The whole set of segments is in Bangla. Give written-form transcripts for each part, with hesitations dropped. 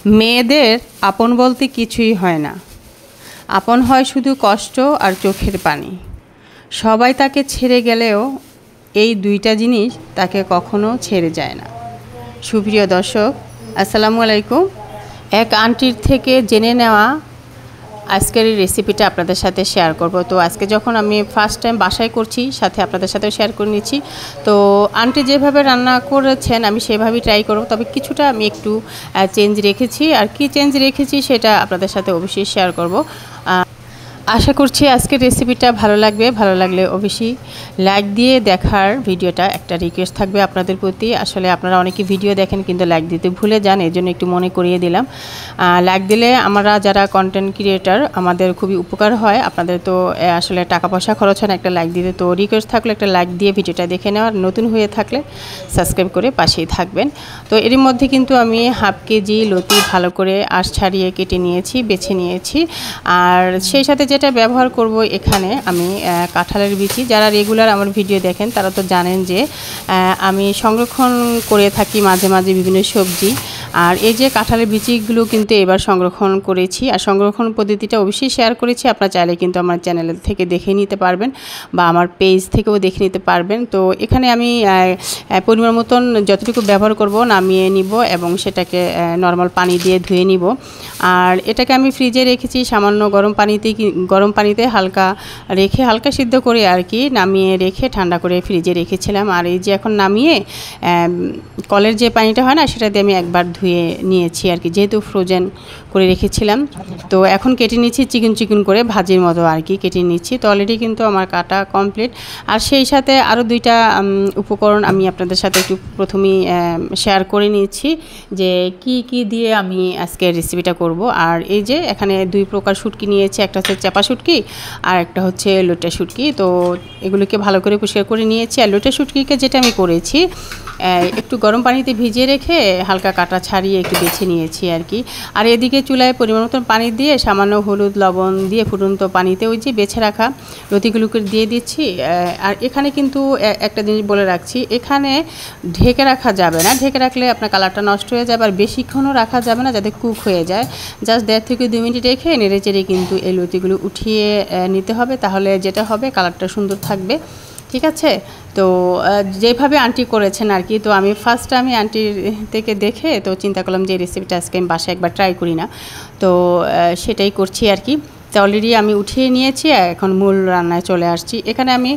মেয়েদের আপন বলতে কিছুই হয় না। আপন হয় শুধু কষ্ট আর চোখের পানি। সবাই তাকে ছেড়ে গেলেও এই দুইটা জিনিস তাকে কখনো ছেড়ে যায় না। সুপ্রিয় দর্শক, আসসালামু আলাইকুম। এক আন্টির থেকে জেনে নেওয়া আজকের এই রেসিপিটা আপনাদের সাথে শেয়ার করব। তো আজকে যখন আমি ফার্স্ট টাইম বাসায় করছি, সাথে আপনাদের সাথেও শেয়ার করে নিচ্ছি। তো আন্টি যেভাবে রান্না করেছেন আমি সেভাবেই ট্রাই করব, তবে কিছুটা আমি একটু চেঞ্জ রেখেছি। আর কি চেঞ্জ রেখেছি সেটা আপনাদের সাথে অবশ্যই শেয়ার করব। আশা করছি আজকের রেসিপিটা ভালো লাগবে। ভালো লাগলে অবশ্যই লাইক দিয়ে দেখার ভিডিওটা একটা রিকোয়েস্ট থাকবে আপনাদের প্রতি। আসলে আপনারা অনেকে ভিডিও দেখেন কিন্তু লাইক দিতে ভুলে যান, এই জন্য একটু মনে করিয়ে দিলাম। লাইক দিলে আমরা যারা কন্টেন্ট ক্রিয়েটার আমাদের খুবই উপকার হয়। আপনাদের তো আসলে টাকা পয়সা খরচ হয় না একটা লাইক দিতে। তো রিকোয়েস্ট থাকলে একটা লাইক দিয়ে ভিডিওটা দেখে নেওয়ার, নতুন হয়ে থাকলে সাবস্ক্রাইব করে পাশেই থাকবেন। তো এর মধ্যে কিন্তু আমি হাফ কেজি লতি ভালো করে আঁশ ছাড়িয়ে কেটে নিয়েছি, বেছে নিয়েছি। আর সেই সাথে যেটা ব্যবহার করব এখানে আমি কাঁঠালের বিচি। যারা রেগুলার আমার ভিডিও দেখেন তারা তো জানেন যে আমি সংরক্ষণ করে থাকি মাঝে মাঝে বিভিন্ন সবজি। আর এই যে কাঁঠালের বিচিগুলো কিন্তু এবার সংরক্ষণ করেছি, আর সংরক্ষণ পদ্ধতিটা অবশ্যই শেয়ার করেছি। আপনারা চাইলে কিন্তু আমার চ্যানেল থেকে দেখে নিতে পারবেন বা আমার পেজ থেকেও দেখে নিতে পারবেন। তো এখানে আমি পরিমাণ মতন যতটুকু ব্যবহার করব নামিয়ে নিব এবং সেটাকে নর্মাল পানি দিয়ে ধুয়ে নিব। আর এটাকে আমি ফ্রিজে রেখেছি সামান্য গরম পানিতে হালকা রেখে, হালকা সিদ্ধ করে আর কি, নামিয়ে রেখে ঠান্ডা করে ফ্রিজে রেখেছিলাম। আর এই যে এখন নামিয়ে কলের যে পানিটা হয় না সেটা দিয়ে আমি একবার ধুয়ে নিয়েছি আর কি, যেহেতু ফ্রোজেন করে রেখেছিলাম। তো এখন কেটে নিচ্ছি চিকন চিকন করে, ভাজির মতো আর কি কেটে নিচ্ছি। তো অলরেডি কিন্তু আমার কাটা কমপ্লিট। আর সেই সাথে আরও দুইটা উপকরণ আমি আপনাদের সাথে একটু প্রথমেই শেয়ার করে নিচ্ছি যে কি কি দিয়ে আমি আজকে রেসিপিটা করব। আর এই যে এখানে দুই প্রকার শুটকি নিয়েছি, একটা হচ্ছে চাপা শুটকি আর একটা হচ্ছে লোটা শুটকি। তো এগুলোকে ভালো করে পরিষ্কার করে নিয়েছি। আর লোটা শুটকিকে যেটা আমি করেছি একটু গরম পানিতে ভিজিয়ে রেখে হালকা কাটা ছাড়িয়ে একটু বেছে নিয়েছি আর কি। আর এদিকে চুলায় পরিমাণ মতন পানি দিয়ে সামান্য হলুদ লবণ দিয়ে ফুটন্ত পানিতে ওই যে বেছে রাখা লতিগুলোকে দিয়ে দিচ্ছি। আর এখানে কিন্তু একটা জিনিস বলে রাখছি, এখানে ঢেকে রাখা যাবে না। ঢেকে রাখলে আপনার কালারটা নষ্ট হয়ে যাবে, আর বেশিক্ষণও রাখা যাবে না যাতে কুক হয়ে যায়। জাস্ট 1.5 থেকে 2 মিনিট রেখে নেড়ে চেড়ে কিন্তু এই লতিগুলো উঠিয়ে নিতে হবে, তাহলে যেটা হবে কালারটা সুন্দর থাকবে। ঠিক আছে? তো যেভাবে আন্টি করেছেন আর কি, তো আমি ফার্স্ট আমি আন্টির থেকে দেখে তো চিন্তা করলাম যে এই রেসিপিটা আজকে আমি বাসায় একবার ট্রাই করি না, তো সেটাই করছি আর কি। তো অলরেডি আমি উঠিয়ে নিয়েছি, এখন মূল রান্নায় চলে আসছি। এখানে আমি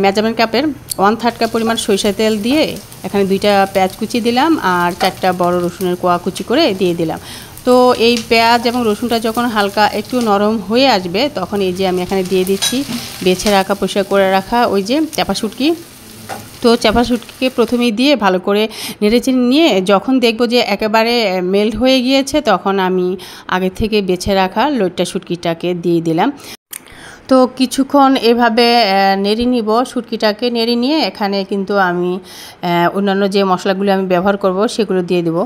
মেজারমেন্ট কাপের 1/3 কাপ পরিমাণ সরিষা তেল দিয়ে এখানে 2টা পেঁয়াজ কুচি দিলাম আর 4টা বড় রসুনের কোয়া কুচি করে দিয়ে দিলাম। তো এই পেঁয়াজ এবং রসুনটা যখন হালকা একটু নরম হয়ে আসবে তখন এই যে আমি এখানে দিয়ে দিচ্ছি বেছে রাখা, পরিষ্কার করে রাখা ওই যে চাপা শুটকি। তো চাপা শুটকিকে প্রথমেই দিয়ে ভালো করে নেড়েচেড়ে নিয়ে যখন দেখবো যে একেবারে মেল্ট হয়ে গিয়েছে তখন আমি আগে থেকে বেছে রাখা লোটা শুটকিটাকে দিয়ে দিলাম। তো কিছুক্ষণ এভাবে নেড়ে নিব, শুটকিটাকে নেড়ে নিয়ে এখানে কিন্তু আমি অন্যান্য যে মশলাগুলো আমি ব্যবহার করব সেগুলো দিয়ে দেব।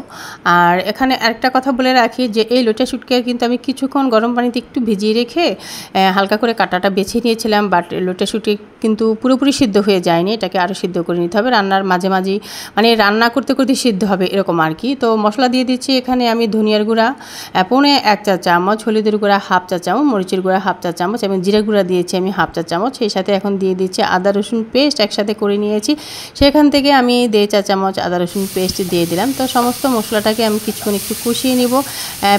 আর এখানে আরেকটা কথা বলে রাখি যে এই লোটা শুটকি কিন্তু আমি কিছুক্ষণ গরম পানিতে একটু ভিজিয়ে রেখে হালকা করে কাঁটাটা বেছে নিয়েছিলাম। বাট লোটা শুটকি কিন্তু পুরোপুরি সিদ্ধ হয়ে যায়নি, এটাকে আরও সিদ্ধ করে নিতে হবে। রান্নার মাঝে মাঝে মানে রান্না করতে করতে সিদ্ধ হবে এরকম আর কি। তো মশলা দিয়ে দিচ্ছি এখানে আমি ধনিয়ার গুঁড়া 1.25 চা চামচ, হলুদের গুঁড়া 1/2 চা চামচ, মরিচের গুঁড়া 1/2 চা চামচ এবং জিরা গুঁড়া দিয়েছি আমি 1/2 চা চামচ। সেই সাথে এখন দিয়ে দিচ্ছি আদা রসুন পেস্ট একসাথে করে নিয়েছি, সেখান থেকে আমি 1.5 চা চামচ আদা রসুন পেস্ট দিয়ে দিলাম। তো সমস্ত মশলাটাকে আমি কিছুক্ষণ একটু কষিয়ে নিব,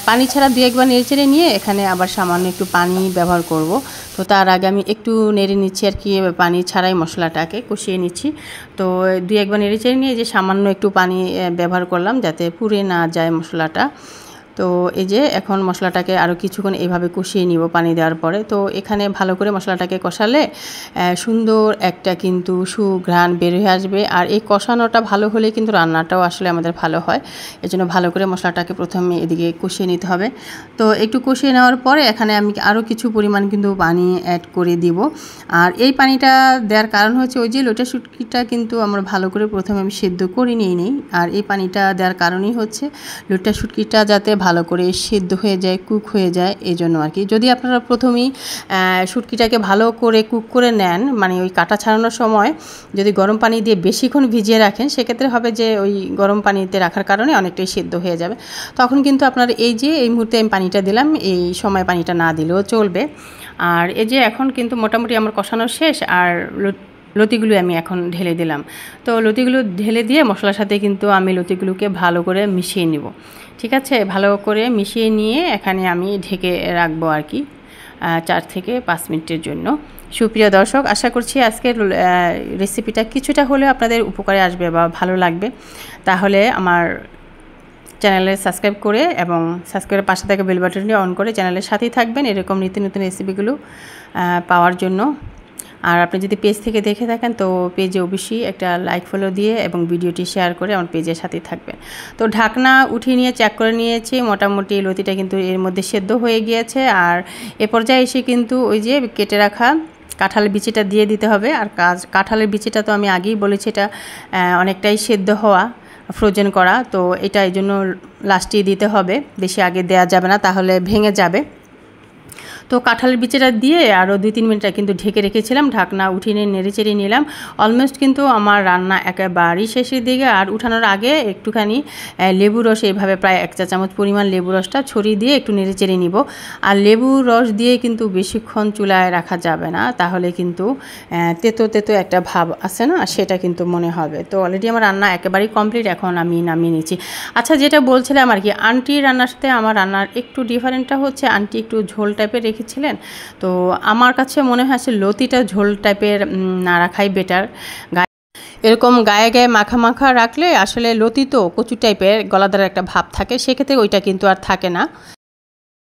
পানি ছাড়া 2 একবার নেড়ে চেড়ে নিয়ে এখানে আবার সামান্য একটু পানি ব্যবহার করব। তো তার আগে আমি একটু নেড়ে নিচ্ছি আর কি, পানি ছাড়াই মশলাটাকে কষিয়ে নিচ্ছি। তো 2 একবার নেড়ে চেড়ে নিয়ে যে সামান্য একটু পানি ব্যবহার করলাম যাতে পুড়ে না যায় মশলাটা। তো এই যে এখন মশলাটাকে আরও কিছুক্ষণ এইভাবে কষিয়ে নিব পানি দেওয়ার পরে। তো এখানে ভালো করে মশলাটাকে কষালে সুন্দর একটা কিন্তু সুঘ্রাণ বের হয়ে আসবে। আর এই কষানোটা ভালো হলে কিন্তু রান্নাটাও আসলে আমাদের ভালো হয়। এজন্য ভালো করে মশলাটাকে প্রথমে এদিকে কষিয়ে নিতে হবে। তো একটু কষিয়ে নেওয়ার পরে এখানে আমি আরও কিছু পরিমাণ কিন্তু পানি অ্যাড করে দিব। আর এই পানিটা দেওয়ার কারণ হচ্ছে ওই যে লোটা শুটকিটা কিন্তু আমরা ভালো করে প্রথমে আমি সেদ্ধ করে নিই। আর এই পানিটা দেওয়ার কারণই হচ্ছে লোটা শুটকিটা যাতে ভালো করে সিদ্ধ হয়ে যায়, কুক হয়ে যায়, এই জন্য আর কি। যদি আপনারা প্রথমেই শুটকিটাকে ভালো করে কুক করে নেন, মানে ওই কাঁটা ছাড়ানোর সময় যদি গরম পানি দিয়ে বেশিক্ষণ ভিজিয়ে রাখেন, সেক্ষেত্রে হবে যে ওই গরম পানিতে রাখার কারণে অনেকটাই সিদ্ধ হয়ে যাবে। তখন কিন্তু আপনার এই মুহূর্তে আমি পানিটা দিলাম, এই সময় পানিটা না দিলেও চলবে। আর এই যে এখন কিন্তু মোটামুটি আমার কষানো শেষ, আর লতিগুলো আমি এখন ঢেলে দিলাম। তো লতিগুলো ঢেলে দিয়ে মশলার সাথে কিন্তু আমি লতিগুলোকে ভালো করে মিশিয়ে নিব। ঠিক আছে, ভালো করে মিশিয়ে নিয়ে এখানে আমি ঢেকে রাখবো আর কি 4 থেকে 5 মিনিটের জন্য। সুপ্রিয় দর্শক, আশা করছি আজকের রেসিপিটা কিছুটা হলেও আপনাদের উপকারে আসবে বা ভালো লাগবে। তাহলে আমার চ্যানেলে সাবস্ক্রাইব করে এবং সাবস্ক্রাইবের পাশে থাকা বেল বাটনটি অন করে চ্যানেলের সাথেই থাকবেন এরকম নিত্য নতুন রেসিপিগুলো পাওয়ার জন্য। আর আপনি যদি পেজ থেকে দেখে থাকেন তো পেজে অবশ্যই একটা লাইক ফলো দিয়ে এবং ভিডিওটি শেয়ার করে আমার পেজের সাথেই থাকবেন। তো ঢাকনা উঠিয়ে নিয়ে চেক করে নিয়েছি, মোটামুটি লতিটা কিন্তু এর মধ্যে সেদ্ধ হয়ে গিয়েছে। আর এ পর্যায়ে এসে কিন্তু ওই যে কেটে রাখা কাঁঠালের বিচিটা দিয়ে দিতে হবে। আর কাঁঠালের বিচিটা তো আমি আগেই বলেছি এটা অনেকটাই সেদ্ধ হওয়া, ফ্রোজেন করা, তো এটা এই জন্য লাস্টেই দিতে হবে, বেশি আগে দেওয়া যাবে না, তাহলে ভেঙে যাবে। তো কাঁঠালের বিচিটা দিয়ে আরও 2-3 মিনিট কিন্তু ঢেকে রেখেছিলাম। ঢাকনা উঠিয়ে নিয়ে নেড়েচেড়ে নিলাম। অলমোস্ট কিন্তু আমার রান্না একেবারেই শেষের দিকে। আর উঠানোর আগে একটুখানি লেবু রস, এইভাবে প্রায় 1 চা চামচ পরিমাণ লেবু রসটা ছড়িয়ে দিয়ে একটু নেড়েচেড়ে নিব। আর লেবু রস দিয়ে কিন্তু বেশিক্ষণ চুলায় রাখা যাবে না, তাহলে কিন্তু তেতো তেতো একটা ভাব আছে না, সেটা কিন্তু মনে হবে। তো অলরেডি আমার রান্না একেবারেই কমপ্লিট, এখন আমি নামিয়ে নিচ্ছি। আচ্ছা, যেটা বলছিলাম আর কি, আন্টির রান্নার সাথে আমার রান্নার একটু ডিফারেন্টটা হচ্ছে আন্টি একটু ঝোল টাইপের রেখেছিলেন। তো আমার কাছে মনে হয় লতিটা ঝোল টাইপের না রাখাই বেটার। এরকম গায়ে গায়ে মাখা মাখা রাখলে আসলে লতি তো কচু টাইপের গলাদার একটা ভাব থাকে, সেক্ষেত্রে ওইটা কিন্তু আর থাকে না।